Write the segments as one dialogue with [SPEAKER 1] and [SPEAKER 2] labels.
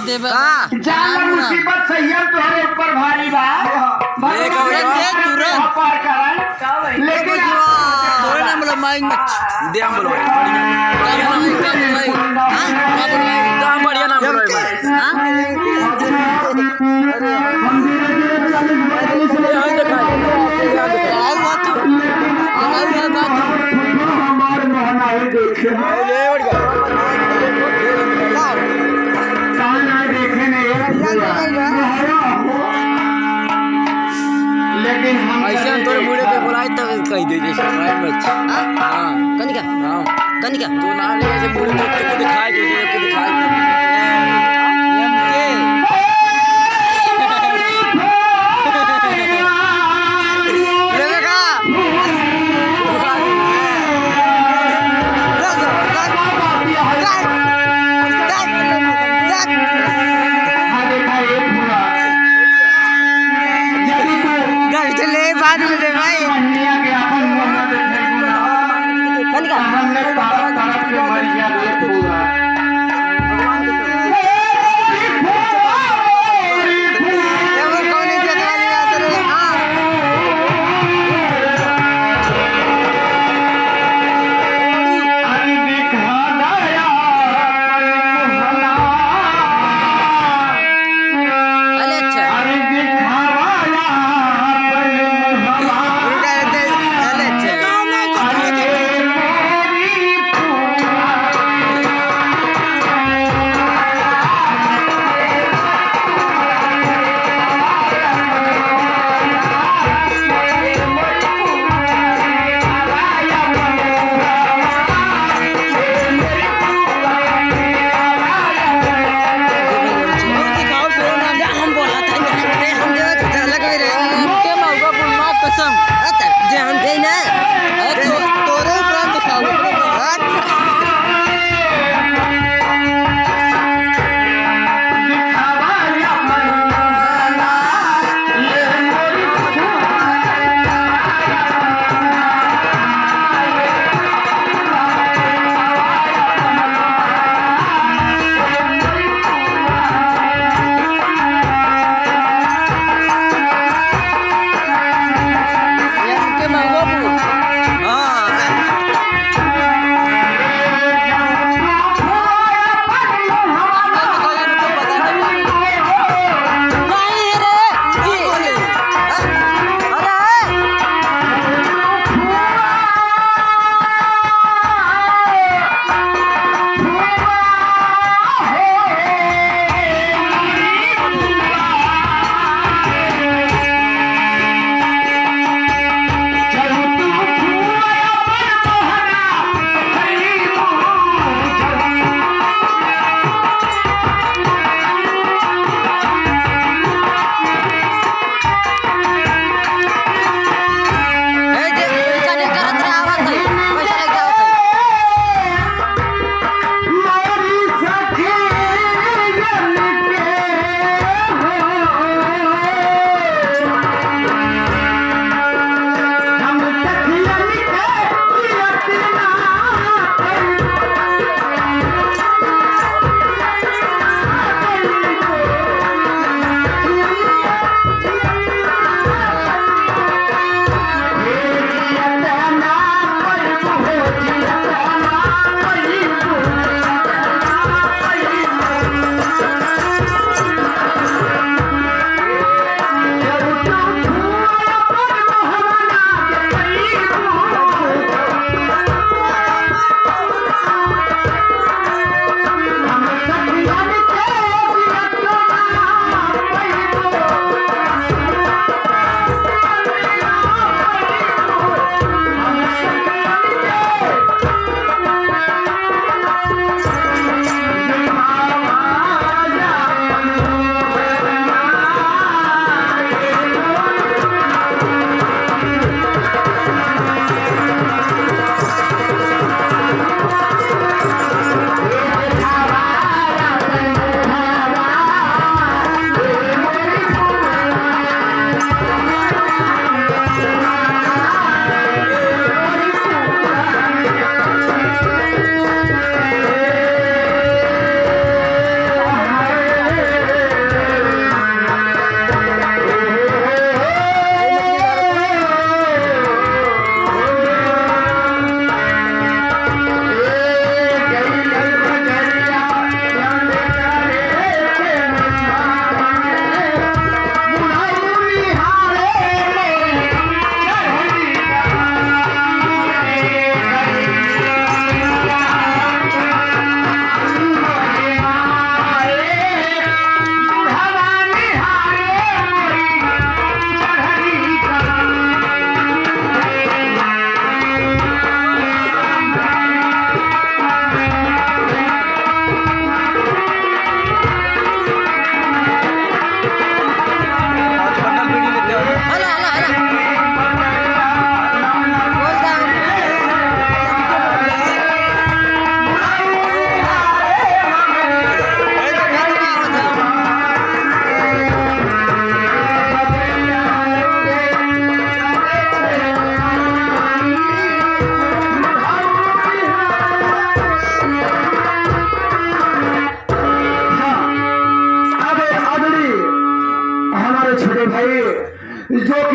[SPEAKER 1] देबे
[SPEAKER 2] जान मुसीबत संयम तोहरे ऊपर भारी बा
[SPEAKER 1] तुरंत
[SPEAKER 2] पार करन लेकिन
[SPEAKER 1] तोरे नाम लो माइंग
[SPEAKER 3] दे हम बोलो बढ़िया नाम बढ़िया नाम बोलो हां
[SPEAKER 2] लेकिन हम
[SPEAKER 3] ऐसे तोरे मुड़े पे बोलाई तब कह दे जैसे राय बच्चा हां
[SPEAKER 1] कनिका
[SPEAKER 3] हां
[SPEAKER 1] कनिका
[SPEAKER 3] तो नाम लेके से मुड़े पे को दिखाई दे को दिखाई दे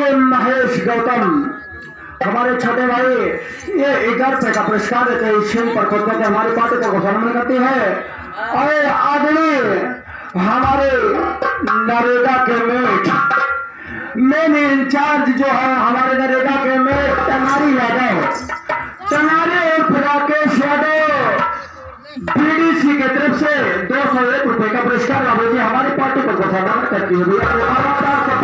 [SPEAKER 2] कि महेश गौतम हमारे छोटे भाई ये 11 रुपए का पुरस्कार देते हैं इस पर खुद करके हमारी पार्टी को घोषणा करती है। और आदरणीय हमारे नरेगा के मेन इंचार्ज जो है हमारे नरेगा के टंगारी यादव, टंगारी और राकेश यादव बीडीसी की तरफ से 201 रुपए का पुरस्कार हमारी पार्टी को घोषणा करती है।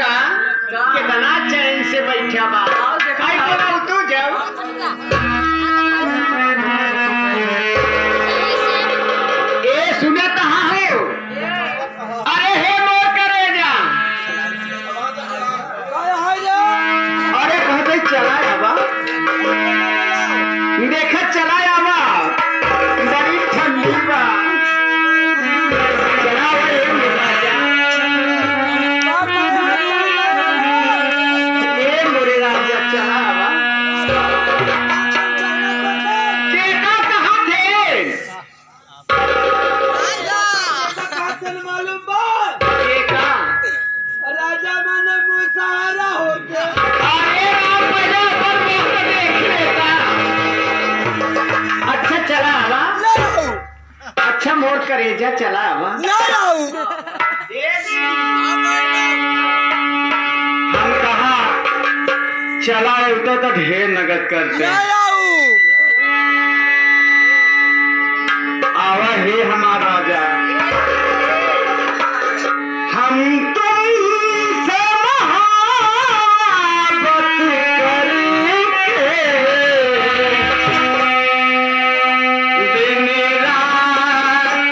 [SPEAKER 2] कितना चैन से बैठा बा तू जाओ ए सुने कहाँ हो? अरे हे मोर करे जा अरे कहते चला आवा देखा चला आवा बड़ी ठंडी बा मोर करेजा चला हम कहा चला उठो तो ढेर नगद करते आवा हे हमारा राजा हम तुमसे मोहब्बत करके दिन रात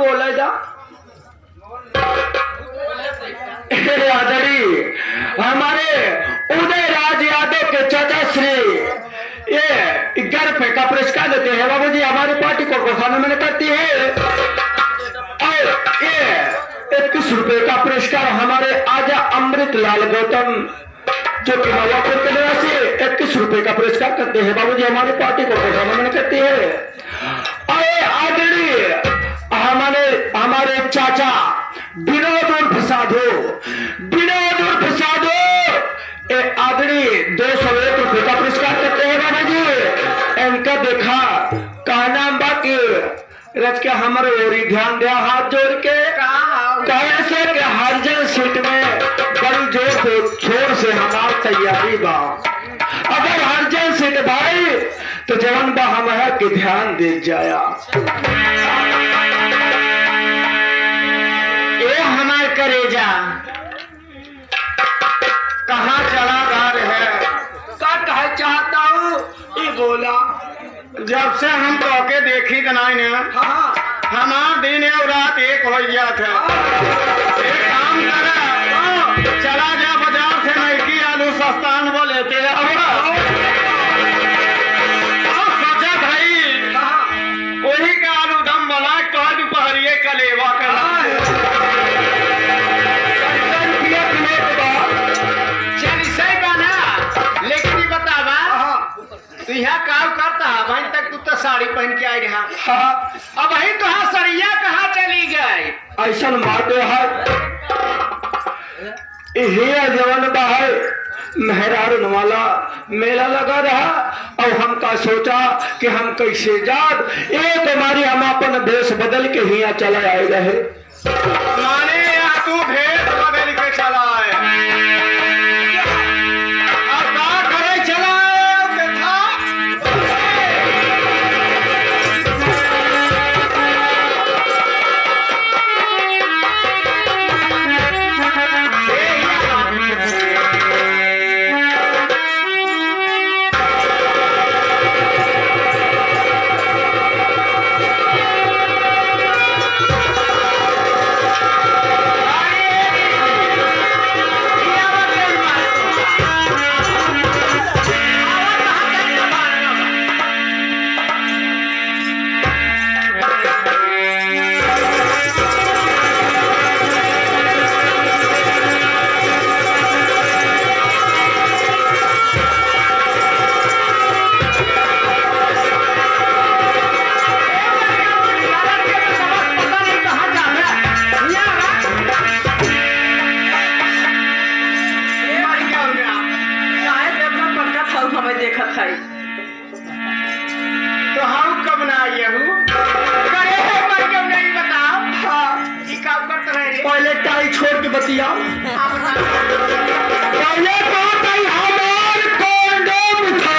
[SPEAKER 2] बोले जा आदरी हमारे उदय राज यादव के चाचा श्री ये 11 रुपए का पुरस्कार देते हैं बाबू जी। हमारी पार्टी को घोषणा मैंने करती है और ये 21 रुपए का पुरस्कार हमारे आजा अमृत लाल गौतम जो कि नवापुर के निवासी 21 रुपए का पुरस्कार करते हैं बाबू जी। हमारी पार्टी को घोषणा मैंने करती है और आदरणीय हमारे चाचा विनोद उर्फ साधु आदरणीय 201 रुपए का पुरस्कार करते हैं बाबा जी। इनका देखा का नाम बाकी रच के हमारे ओरी ध्यान दिया हाथ जोड़ के कैसे के हरजन सीट में बड़ी जोर से हमारी तैयारी बा। अगर हरजन सीट भाई तो जवन बा हम है कि ध्यान दे जाया ये हमारे करेजा कहाँ चला गा रहे का कहा चाहता हूँ ये बोला जब से हम तोके देखी बनाई ने हमार दिन और रात एक हो गया था। एक काम करे चला जा बाजार से नईकी आलू सस्तान वो लेते सोचा भाई वही का आलू दम बना कह दोपहरिए कलेवा करा यहाँ काम करता है वहीं तक तू तो साड़ी पहन के आई रहा अब वही तो हाँ सरिया कहाँ चली गई ऐसा बात है जवन बाहर मेहरार वाला मेला लगा रहा और हमका सोचा कि हम कैसे जात एक हमारी हम अपन भेष बदल के ही चला आए रहे माने यहाँ तू भेष बदल के चला आए तो हम कब ना आइए पहले टाई छोड़ के बतिया पहले हमार कॉन्डोम था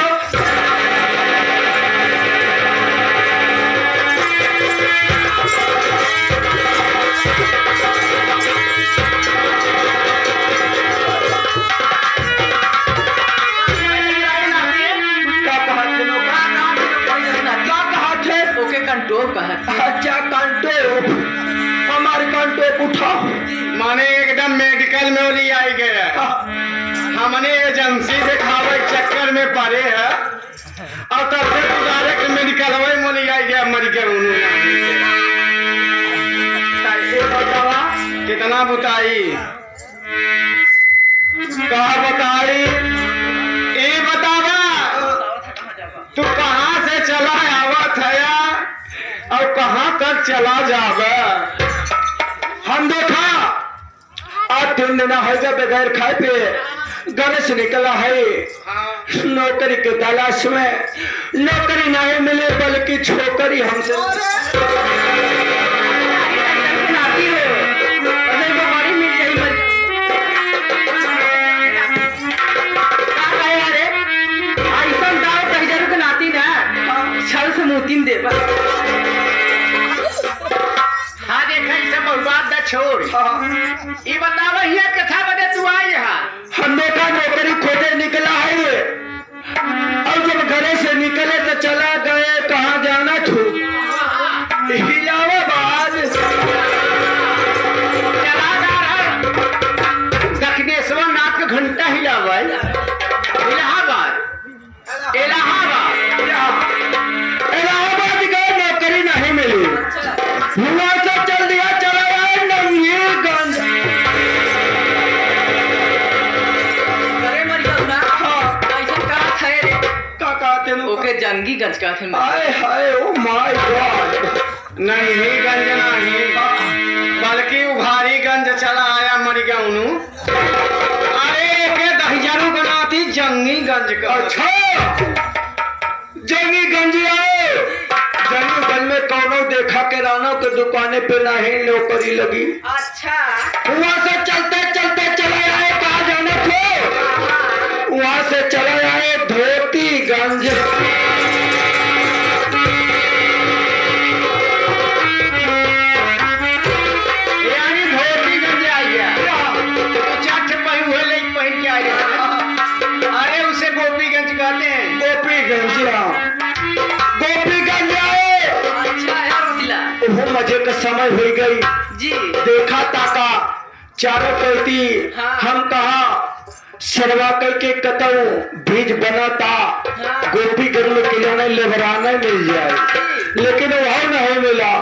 [SPEAKER 2] अच्छा कंटो हमारे कंटो उठा माने एकदम मेडिकल में ले आई गए हमने एजेंसी दिखावे चक्कर में पड़े है और तब से डायरेक्ट मेडिकल में ले आई गया मेडिकल बतावा कितना बताई कहा बताई ये बतावा तू कहाँ से चला आवत है और कहाँ तक चला जावे हम देखा आज 3 दिन है जब बगैर खाए पे गणेश निकला है नौकरी के तलाश में नौकरी नहीं मिले बल्कि छोकरी हमसे हाँ देखा सब बात छोड़ ये बतावा ये कथा बदे तू आई हम देखा नौकरी खोजे निकला है और जब घरे से निकले तो चला गए कहाँ जाना थू इलाहाबाद
[SPEAKER 1] जंगीगंज का थे।
[SPEAKER 2] हाय हाय ओ माय गॉड,
[SPEAKER 4] नहीं गंज नहीं बल्कि उघारीगंज चला आया मरिगाउनु। अरे के दहिजरू बनाती जंगीगंज का।
[SPEAKER 2] अच्छा जंगीगंज आए, जंगीगंज में कौनो देखा किराना के दुकाने पे नहीं नौकरी लगी।
[SPEAKER 1] अच्छा
[SPEAKER 2] वहाँ से चलते चलते चले आए, कहा जाने थे, वहाँ से चले आए धोतीगंज।
[SPEAKER 4] यानी धोतीगंज आ गया तो चार पहिए हुए लेकिन पहन के आ गया। अरे उसे गोपीगंज कहते हैं।
[SPEAKER 2] गोपीगंज गोपीगंज आए।
[SPEAKER 1] अच्छा है रोटिला
[SPEAKER 2] वो मजे का समय हो गई
[SPEAKER 1] जी।
[SPEAKER 2] देखा ताका चारों कहती
[SPEAKER 1] हाँ।
[SPEAKER 2] हम कहा सरवा करके कतऊ बीज बनाता
[SPEAKER 1] हाँ।
[SPEAKER 2] गोपीगंज में खिलौना लेबराना मिल जाए, लेकिन वह नहीं मिला।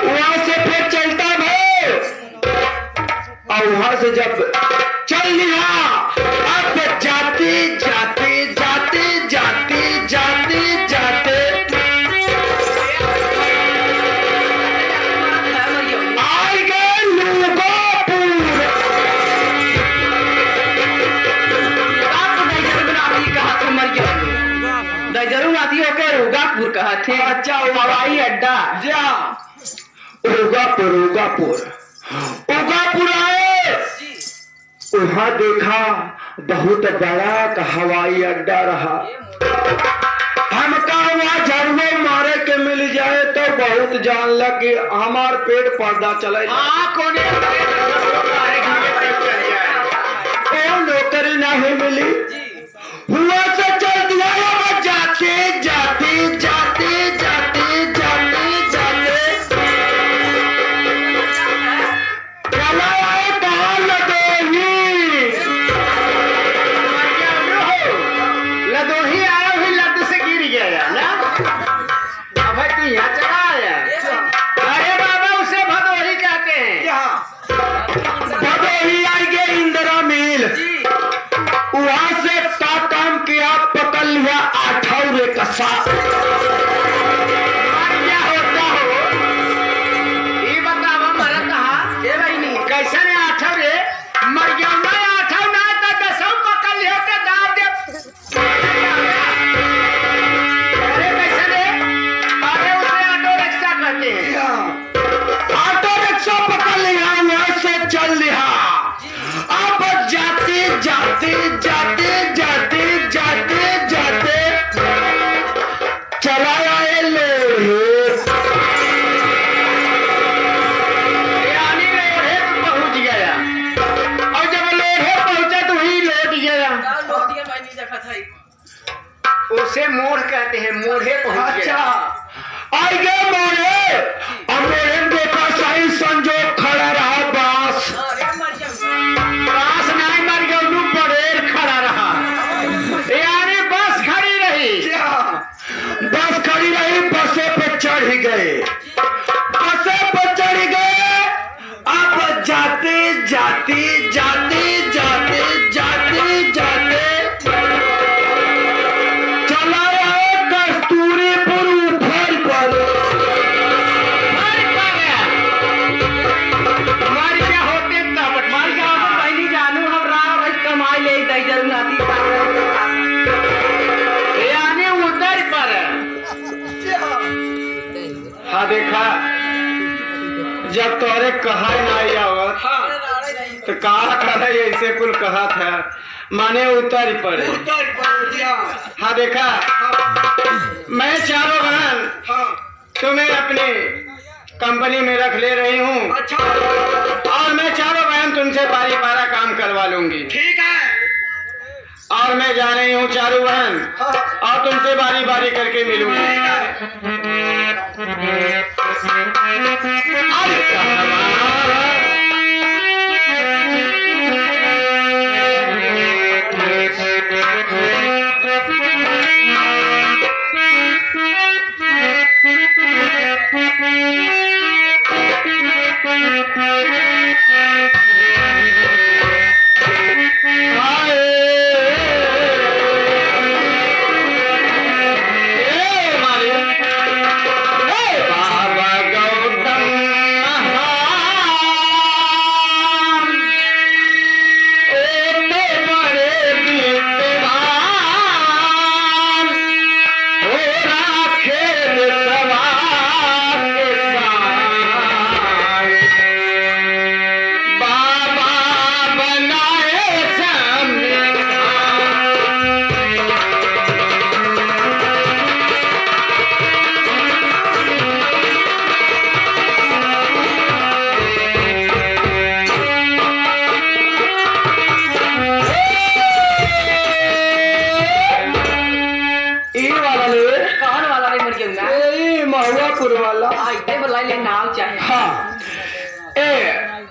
[SPEAKER 2] वहां से फिर चलता भाई, और वहां से जब चल लिया, अब जाते जाते जाते जाते जाते जाते आई गए लूगापुर।
[SPEAKER 1] जरूर आती होकर रुगापुर कहा थे।
[SPEAKER 2] अच्छा
[SPEAKER 1] हवाई अड्डा
[SPEAKER 2] जा उगापुर उगापुर उगापुर आए। वहां देखा बहुत बड़ा का हवाई अड्डा रहा। हमका वहाँ झरने मारे के मिल जाए तो बहुत जान लग कि हमार पेट पर्दा चले।
[SPEAKER 4] हाँ कोने
[SPEAKER 2] ओ नौकरी नहीं मिली, हुआ से चल दिया। जाते जाते जाते जाते जाते जाते चला आए कहाँ
[SPEAKER 4] लदोही आया हुई लद से गिर गया ना। अब तू यहाँ चला आया। अरे बाबा उसे भदोही कहते हैं।
[SPEAKER 2] भदोही आई गए इंदिरा मिल। वहां से का काम किया, पकड़ लिया आठौरे का साथ।
[SPEAKER 4] क्या होता हो ये बतावा मरा कहा ये बहनी कैसे ने आठव रे मर गया ना आठव ना तो दसों पकड़ लियो के दाव दे। अरे कैसे ने अरे उसे ऑटो रिक्शा कहते हैं।
[SPEAKER 2] ऑटो रिक्शा पकड़ लिया, वहां से चल लिया। अब जाते जाते जाते जाते जाते जाते चला आए लोहे।
[SPEAKER 4] यानी लोहे तो पहुंच गया और जब लोहे पहुंचा तो ही लौट गया। उसे मोड़ कहते हैं। मोड़े पहुंच
[SPEAKER 2] अच्छा
[SPEAKER 4] गया।
[SPEAKER 2] आई गए मोड़े, और मोड़े में देखा सही संजोग खड़ा रहा बांस।
[SPEAKER 4] बांस नहीं मर गया उन्हें पड़ेर खड़ा रहा। यानी बस खड़ी रही।
[SPEAKER 2] बस खड़ी रही, बसे पे चढ़ गए, बसे पे चढ़ गए। अब जाते जाते जाते जाते जाते जाते चला आए कस्तूरीपुर ऊपर पर।
[SPEAKER 4] मर क्या होते तब मर क्या होते पहली जानू हम राह भाई कमाई ले दई जरूर आती। यानी उधर पर
[SPEAKER 2] हाँ देखा, जब तोरे कहा नहीं आवत तो कहा करे ऐसे कुल कहा था, माने उतर पड़े। हाँ देखा, मैं चारों बहन तुम्हें अपनी कंपनी में रख ले रही हूँ।
[SPEAKER 4] अच्छा
[SPEAKER 2] और मैं चारों बहन तुमसे बारी पारा काम करवा लूंगी।
[SPEAKER 4] ठीक है।
[SPEAKER 2] और मैं जा रही हूँ चारों बहन, और तुमसे बारी बारी करके मिलूंगी। अरे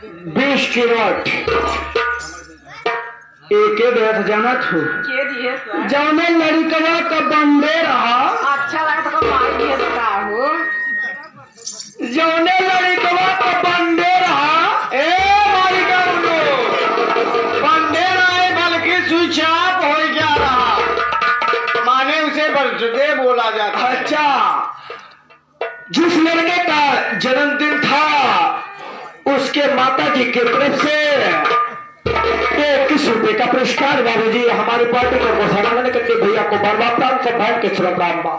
[SPEAKER 2] 20 की नोट एक देत जाना थू
[SPEAKER 1] के दिए सर
[SPEAKER 2] जौने लड़कवा का बंदे रहा
[SPEAKER 1] अच्छा लगा तो मार दिए तो का हो
[SPEAKER 2] जौने लड़कवा का बंदे रहा
[SPEAKER 4] ए मालिका बंदे रहे बल्कि स्विच ऑफ हो गया रहा, माने उसे बर्थडे बोला जाता है।
[SPEAKER 2] अच्छा जिस लड़के का जन्मदिन था उसके माता जी की तरफ से 21 रुपए का पुरस्कार बाबूजी हमारी पार्टी को घोषणा मैंने करके भैया को बार बार प्राण से भाई के श्रोताम बा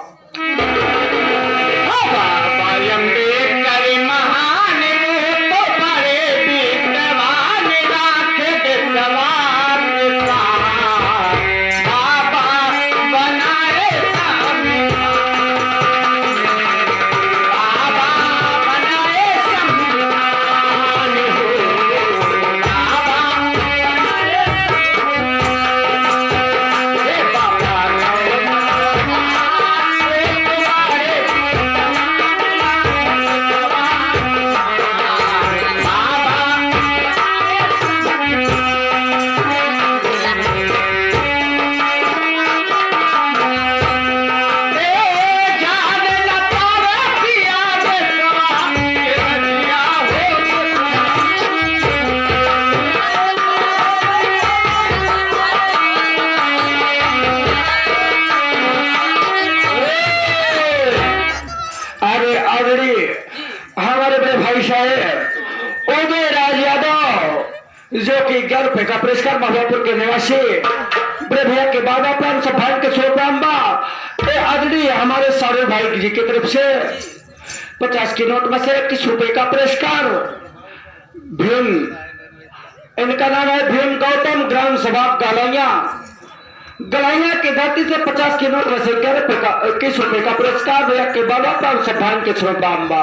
[SPEAKER 2] हमारे बड़े भाई साहेब उदय राज यादव जो कि 11 रुपए का पुरस्कार मधुपुर के निवासी बड़े भैया के बाबा प्राण से भाई के श्रोताम्बा आदरणीय हमारे सारे भाई जी की तरफ से 50 की नोट में से 21 रुपए का पुरस्कार भीम इनका नाम है भीम गौतम ग्राम सभा गलाइया के धरती से 50 की नोट में से 21 रुपए का पुरस्कार भैया के बाबा प्राण से भाई के श्रोताम्बा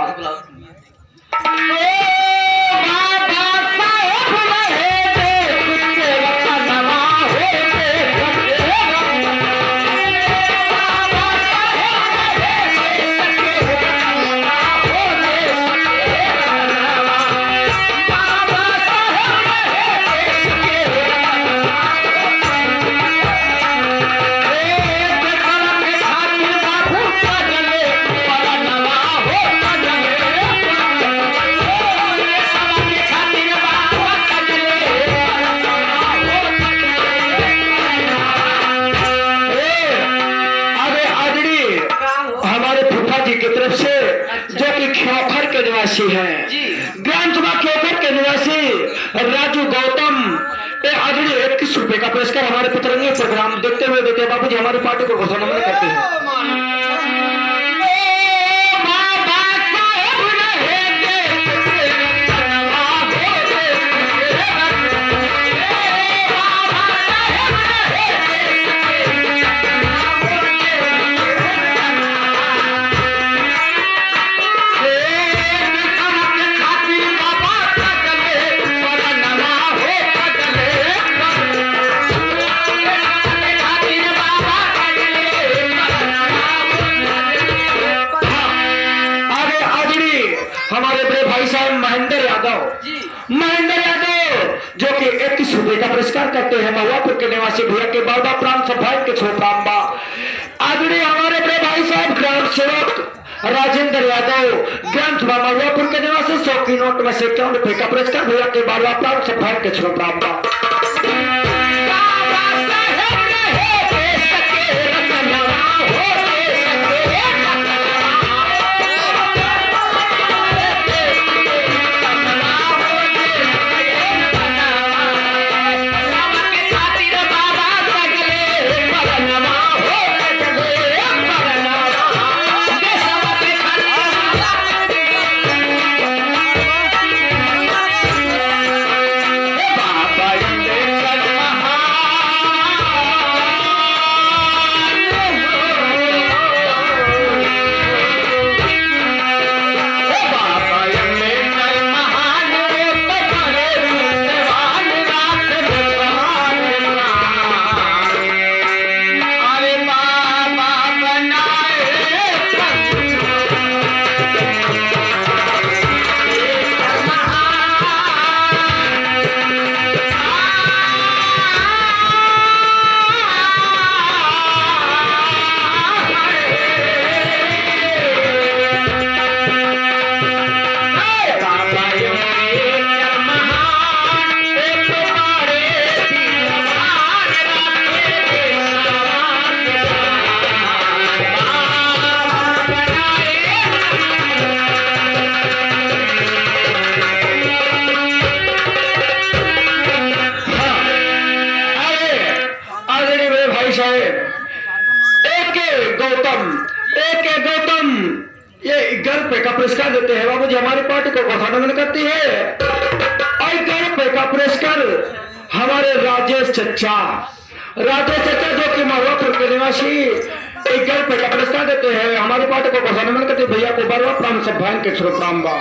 [SPEAKER 2] निवासी हैं ग्राम सभा खेतर के निवासी राजू गौतम आदरणीय 21 रुपए का पुरस्कार हमारे पुत्रंगी प्रोग्राम देखते हुए देते बाबूजी हमारी पार्टी को घोषणा करते हैं। हमारे बड़े भाई साहब महेंद्र यादव जो कि 21 रुपए का पुरस्कार करते हैं महुआपुर के निवासी भैया के बाबा प्राण से भाई के छोटाम्बा आदरणीय हमारे बड़े भाई साहब ग्राम सेवक राजेंद्र यादव ग्राम सभा महुआपुर के निवासी 100 की नोट में से 51 रुपए का पुरस्कार भैया के बाबा प्राण से भाई के छोटाम्बा चचा जो कि महुआपुर के निवासी 11 रुपए का पुरस्कार देते हैं। हमारे पार्टी को घोषणा करते भैया को बार प्राण सब भाई के स्वरूप राम बा।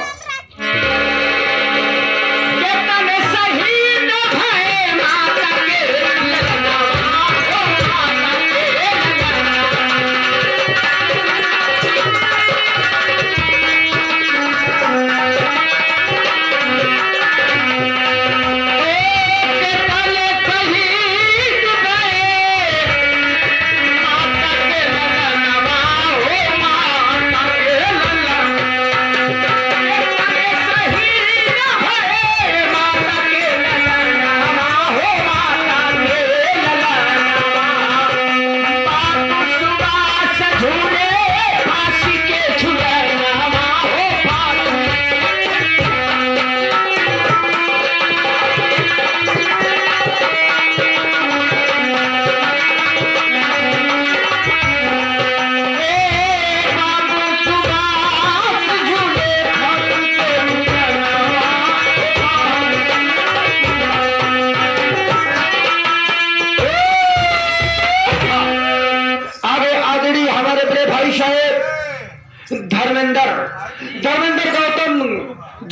[SPEAKER 2] धर्मेंद्र गौतम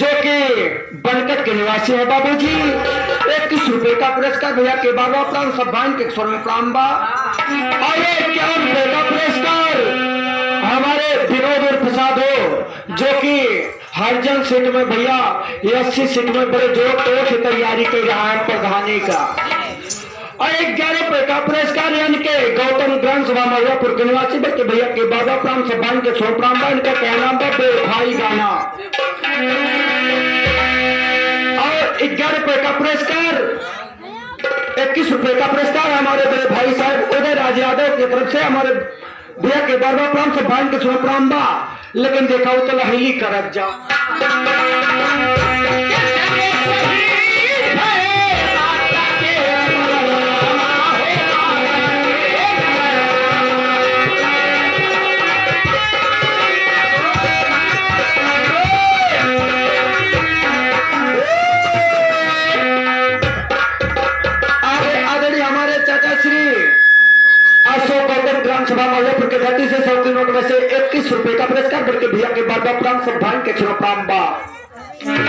[SPEAKER 2] जो कि बनकट के निवासी है बाबूजी 21 रुपए का पुरस्कार भैया के बाबा प्राण सब भाई के स्वर में प्राण बा। और 51 रुपए का पुरस्कार हमारे विनोद प्रसाद हो जो कि हरजन सीट में भैया 80 सीट में बड़े जोर तोड़ से तैयारी कर रहा है प्रधानी का। और 11 रुपए का पुरस्कार यानी के गौतम ग्राम सभा महुआपुर के निवासी बच्चे भैया के बाबा प्राण सभान के स्वर प्राण बा। इनका कहना था बेवफाई गाना। और 11 रुपए का पुरस्कार 21 रुपए का पुरस्कार हमारे बड़े भाई साहब उदय राज यादव की तरफ से हमारे भैया के बाबा प्राण सभान के स्वर प्राण बा। लेकिन देखा हो तो लहेली करत जा सभा महुआपुर के धरती से 100 नोट में से 21 रुपए का पुरस्कार बल्कि भैया के बाबा प्राण सब भाई के छोरा प्राण बा।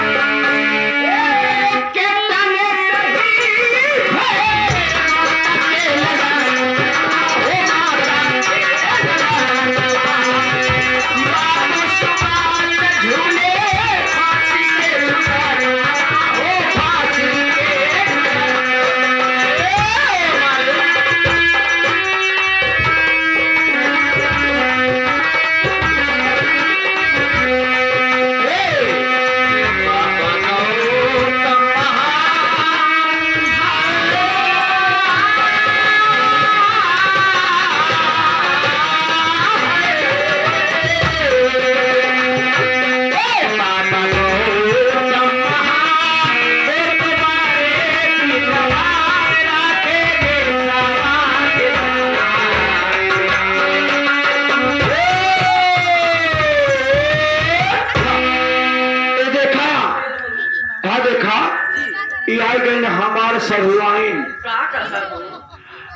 [SPEAKER 2] हमार सरवाइन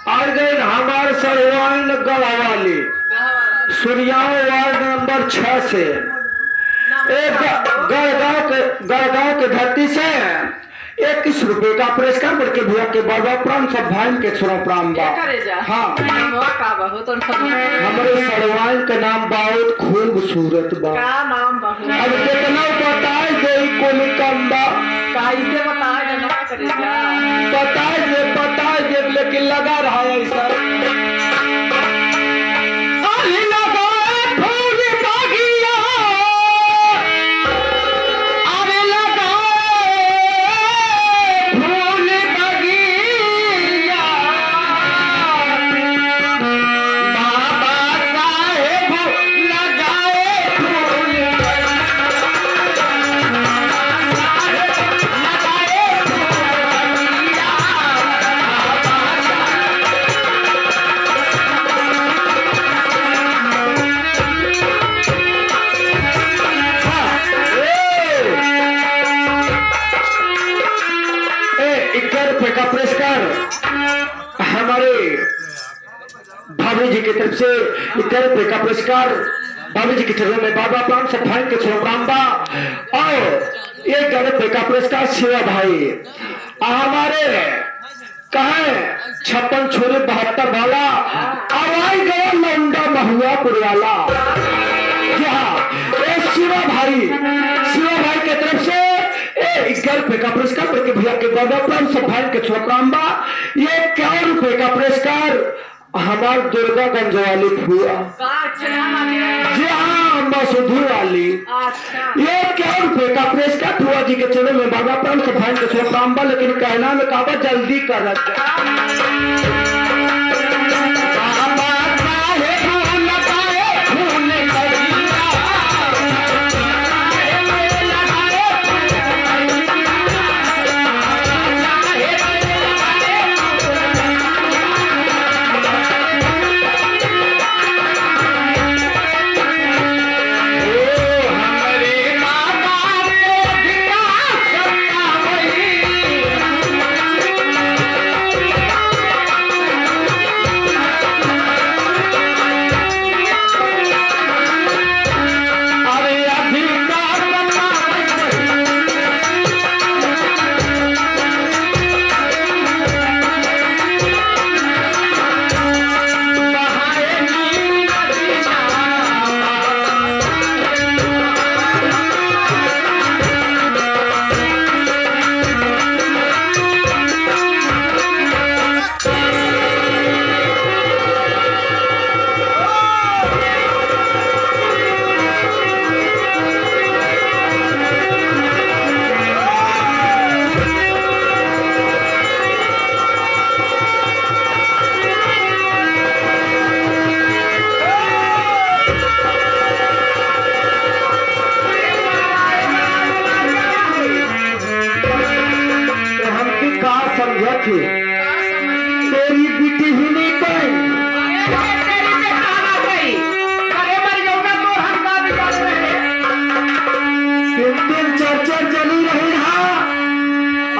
[SPEAKER 2] हमार सरवाइन गढ़वाली सूर्याओं वार्ड नंबर 6 से गढ़गांव के धरती से 21 रुपए का पुरस्कार बल्कि भैया के बाबा प्राण सब भाई के छोरा प्राण बा। हाँ हमारे सरवाइन का नाम बहुत खूबसूरत बा। अब कितना बताए दे कोई कम बा बताए दे लेकिन लगा रहा है ऐसा का पुरस्कार हमारे भाभी जी की तरफ से 11 रुपए का पुरस्कार भाभी जी के चरणों में बाबा प्राण से भाई के छोराम्बा और 11 रुपए का पुरस्कार शिवा भाई हमारे कहे 56 छोरे 72 वाला आवाई गया लौंडा महुआपुर वाला शिवा भाई की तरफ से 11 रुपए का पुरस्कार बल्कि भैया के बाबा प्राण से भाई के छोराम्बा ये 11 रुपए का पुरस्कार हमार दुर्गागंज वाली फुआ जी हाँ मसूधू वाली ये 11 रुपए का पुरस्कार फुआ जी के चरणों में बाबा प्राण से भाई के छोराम्बा लेकिन कहना में काबा जल्दी कर तेरी बेटी ही नहीं कहीं दिन चर्चा चली रही रहा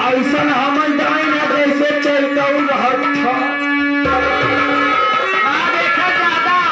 [SPEAKER 2] ऐसा हम जाए ना जैसे चलता था देखा ज्यादा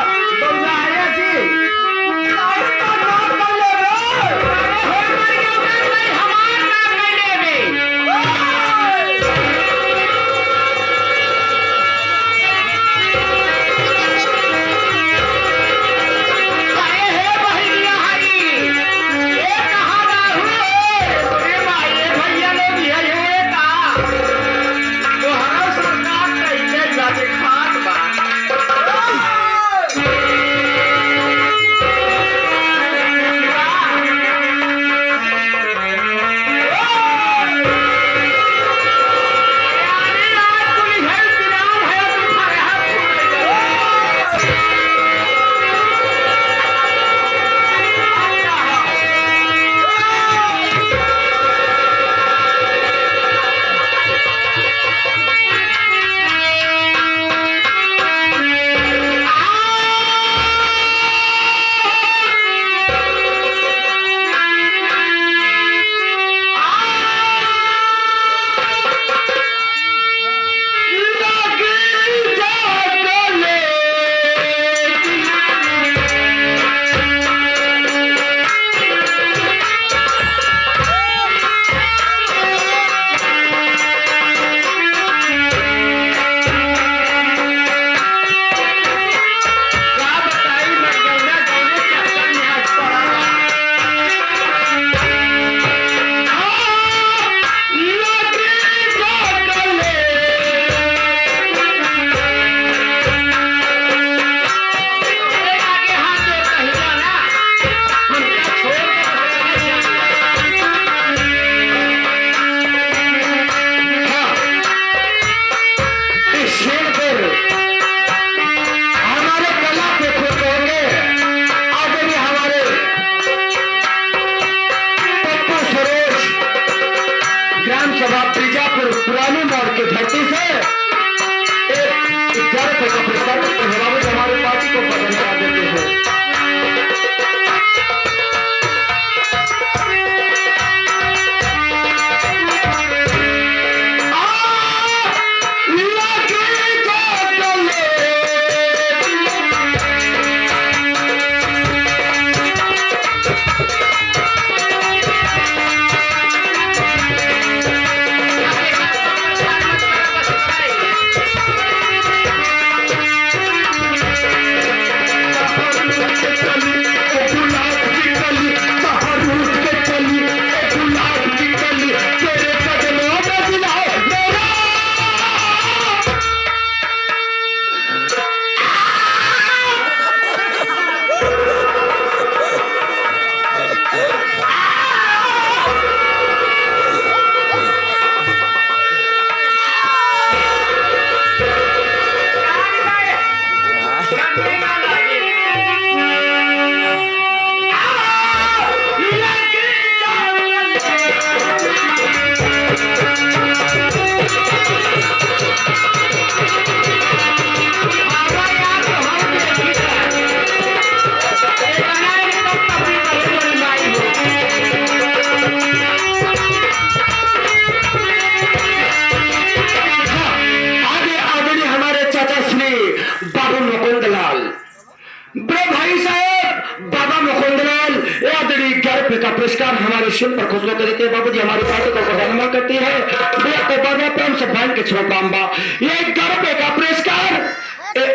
[SPEAKER 2] शिव पर खुश होकर देते हैं बाबू जी हमारी पार्टी को प्रधानमंत्री करती है भैया को बाबा प्रेम से भाई के छोटाम्बा ये 11 रुपए का पुरस्कार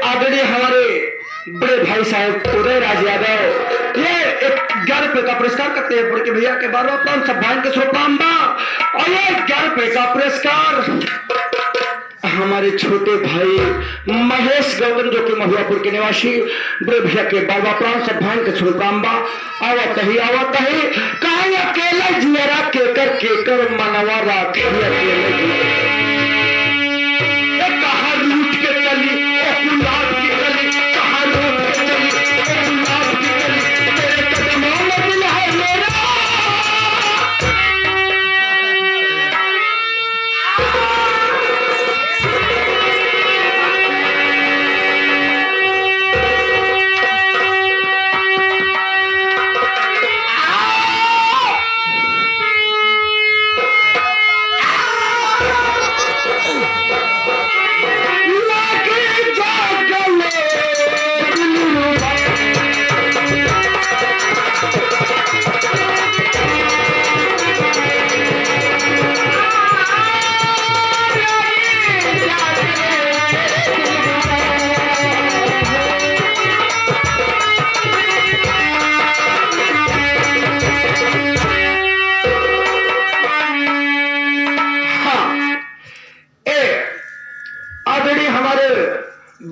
[SPEAKER 2] आदरणीय हमारे बड़े भाई साहब उदय राज यादव ये 11 रुपए का पुरस्कार करते हैं बड़के भैया के बाबा प्रेम से भाई के छोटाम्बा और ये 11 रुपए का पुरस्कार हमारे छोटे भाई महेश गौतम जो कि महुआपुर के निवासी बड़े भैया के बाबा प्राण से भाई के छोटाम्बा आवत ही कहा अकेला जियरा केकर मनवा राखे अकेले कहा लूट के चली गुलाब की गली कहा लूट के चली गुलाब की गली तेरे कदमों में दिल है मेरा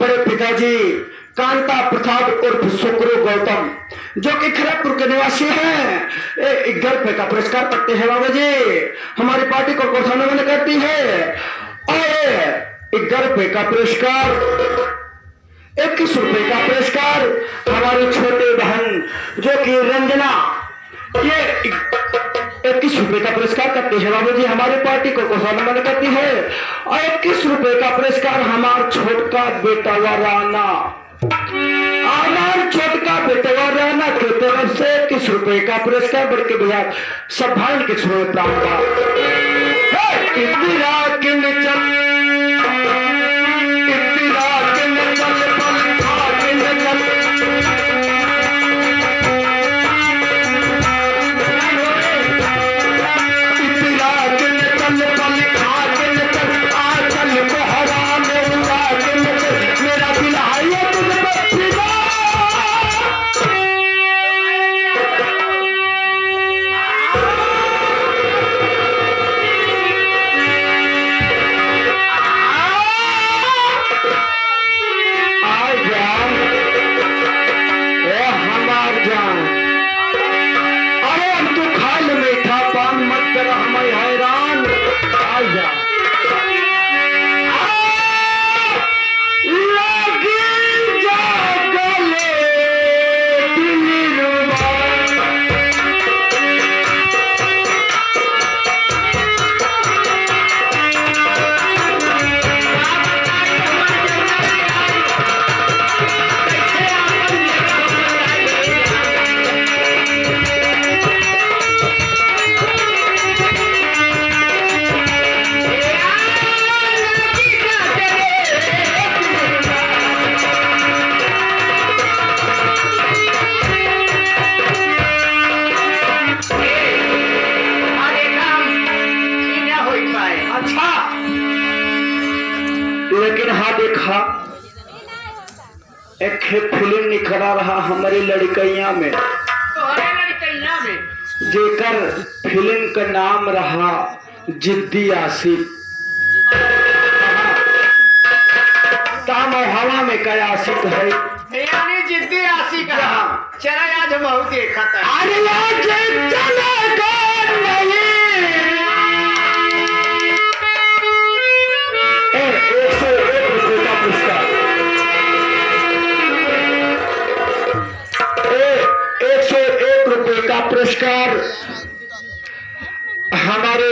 [SPEAKER 2] बड़े पिताजी कांता प्रसाद उर्फ सुकरू गौतम जो कि खड़गपुर के निवासी हैं 11 रुपए का पुरस्कार पाते हैं बाबा जी हमारी पार्टी को प्रोत्साहन करती है और 11 रुपए का पुरस्कार 21 रुपए का पुरस्कार हमारी छोटी बहन जो कि रंजना ये 21 रुपए का पुरस्कार करते हैं बाबू जी हमारी पार्टी को प्रोत्साहन करती है और 21 रुपए का पुरस्कार हमारा छोटका बेटा राना छोटका बेटा राना की तरफ से 21 रुपए का पुरस्कार बढ़ के भैया सब भाई के छोड़े प्राप्त लेकिन हाँ देखा एक फिल्म निखरा रहा हमारी लड़कैया में जेकर फिल्म का नाम रहा जिद्दी आसिफ ताम हवा में क्या आशिक है
[SPEAKER 4] यानी जिद्दी आशिक चला आज बहुत देखा था
[SPEAKER 2] अरे आज चलेगा नहीं 101 रुपए का पुरस्कार हमारे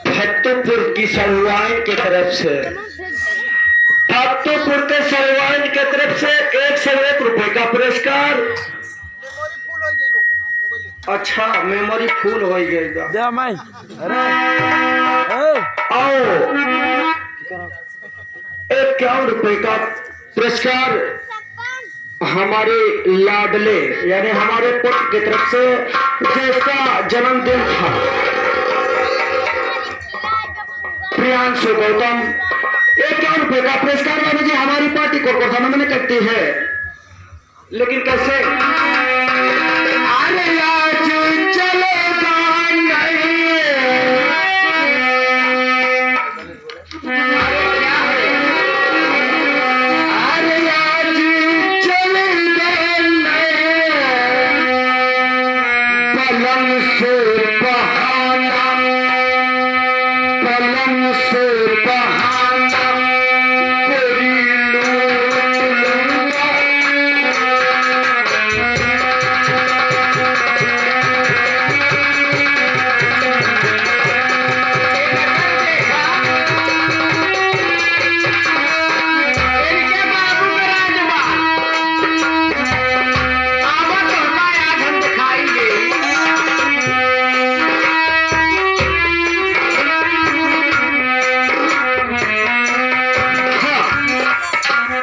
[SPEAKER 2] फतेहपुर की सरवाइन की तरफ से फतेहपुर के सरवाइन की तरफ से 101 रुपए का पुरस्कार। अच्छा मेमोरी फुल हो गई आओ 51 रुपए का पुरस्कार हमारे लाडले यानी हमारे पुत्र की तरफ से जिसका जन्मदिन था, प्रियांशु गौतम, 1 रुपए का पुरस्कार बाबू जी हमारी पार्टी को सम्मानित करती है। लेकिन कैसे? अरे आज चलेगा नहीं, अरे आज चलेगा नहीं, पलंग से बहाना, पलंग से बहाना कोई लूट लूंगा।
[SPEAKER 4] इनके बाबू का राजवान आवा तो हमारे आज हम दिखाएंगे।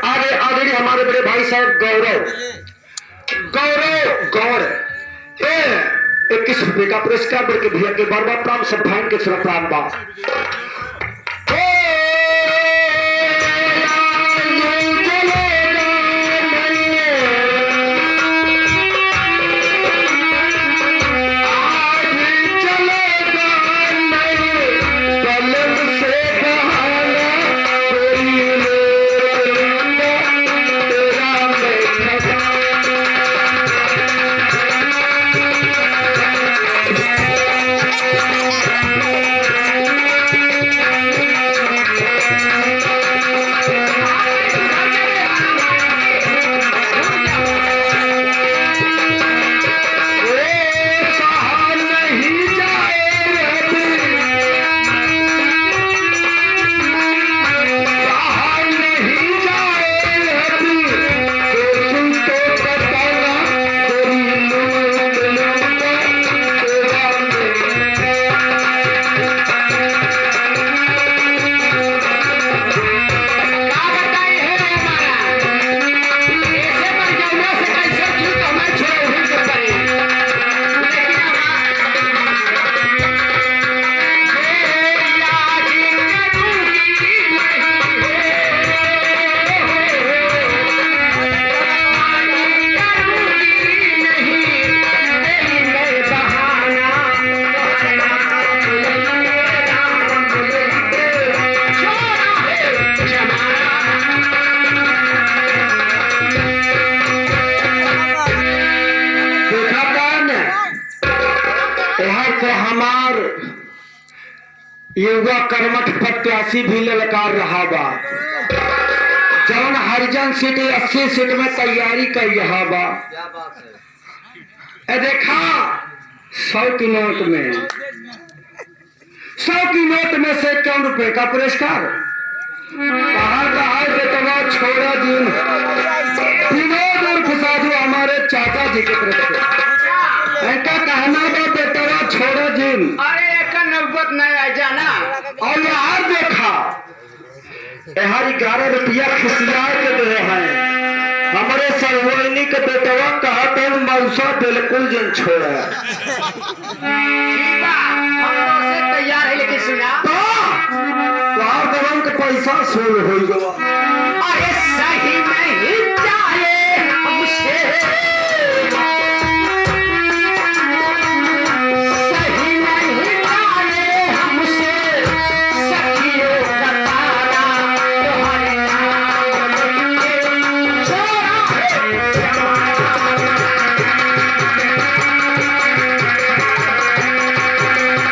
[SPEAKER 2] आगे आदरणीय हमारे बड़े भाई साहब गौरव गौर 21 रुपए का पुरस्कार बल्कि भैया के बार बार प्राम सब भाई के सुर प्राम बा। हमार युवा कर्मठ प्रत्याशी भी ललकार रहा बा, जौन हरिजन सीट 80 सीट में तैयारी कर रहा बा। देखा 100 की नोट में 100 की नोट में से 1 रुपए का पुरस्कार कहा बेटवा छोड़ा दिन विनोद उर्फ साधु हमारे चाचा जी की तरफ से इनका कहना था बेटवा छोड़ा दिन।
[SPEAKER 4] अरे एक नौबत नहीं आ जाना।
[SPEAKER 2] और यार देखा यहाँ 11 रुपया खिसिया के दे हैं हमारे सरवैनी के बेटवा कहा तो मौसा बिल्कुल जिन छोड़ा
[SPEAKER 4] तैयार है लेकिन सुना
[SPEAKER 2] तो पैसा शुरू हो गया।
[SPEAKER 4] अरे सही नहीं चाहे हमसे, सही नहीं चाहे हमसे सखियों का ताना तुम्हारे नाम लेके छोड़ा है जमाना।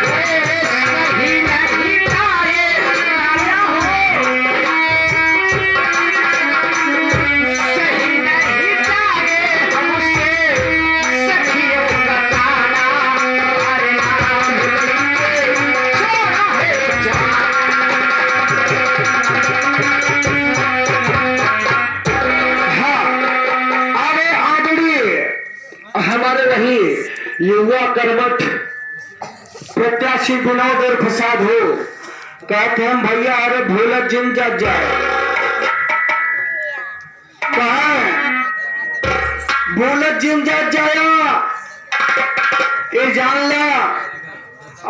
[SPEAKER 4] सही नहीं चाहे
[SPEAKER 2] हमारे वही युवा कर्मठ प्रत्याशी विनोद उर्फ साधु कहते हम भैया अरे भोला जिन जा जाए कहा बोलत जिन जात जाया ये जान ला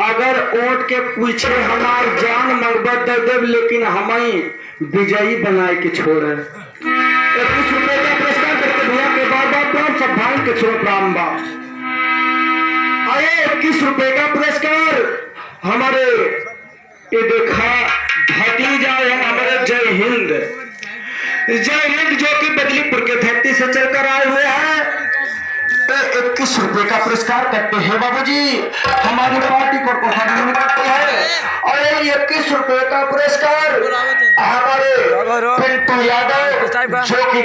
[SPEAKER 2] अगर ओट के पीछे हमार जान मगबत दे देव लेकिन हमें विजयी बनाए के छोड़े 21 रुपए का पुरस्कार करके भैया के बार बार प्राम सब भाई के छोड़ प्राम बा आए 21 रुपए का पुरस्कार हमारे ये देखा भतीजा है हमारे जय हिंद जो कि बदलीपुर के धरती से चलकर आए हुए हैं 21 रुपए का पुरस्कार करते हैं बाबूजी हमारी पार्टी को प्रोत्साहन करते हैं और 21 रुपए का पुरस्कार हमारे पिंटू यादव जो कि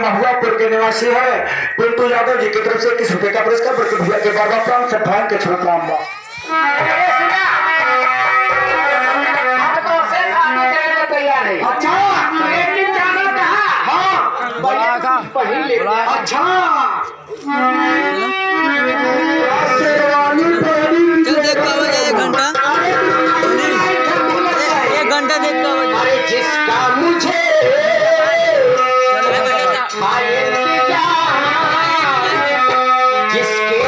[SPEAKER 2] महुआपुर के निवासी है पिंटू यादव जी की तरफ से 21 रुपए का पुरस्कार बल्कि भैया के बाबा प्राम से भाई के छोड़ प्राम बा अच्छा अच्छा
[SPEAKER 3] चल देख का बजे 1 घंटा 1 घंटा देख का बजे
[SPEAKER 4] अरे जिसका मुझे जिसके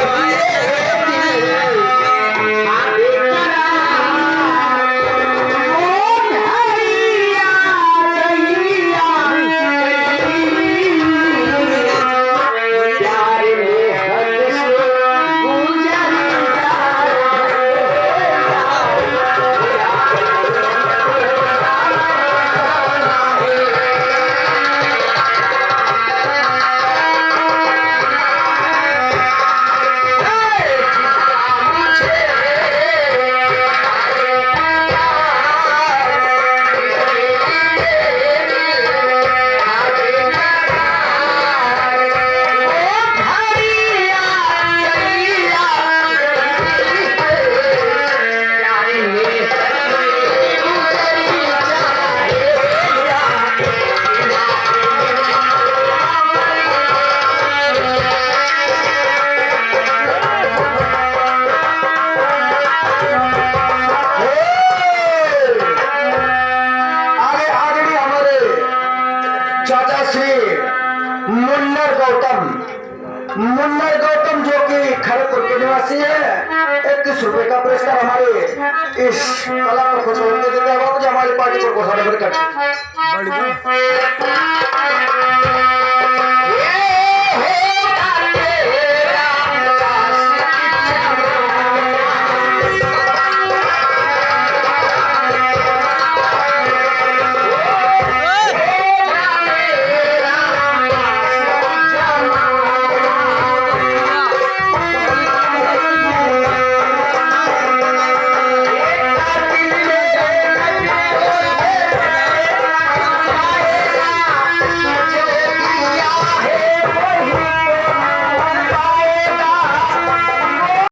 [SPEAKER 4] मुन्नर गौतम जो कि खड़गपुर के निवासी है 21 रुपए का पुरस्कार हमारे इस कला को खुश होने देते हैं बाबू जी हमारी पार्टी को घोषणा करते हैं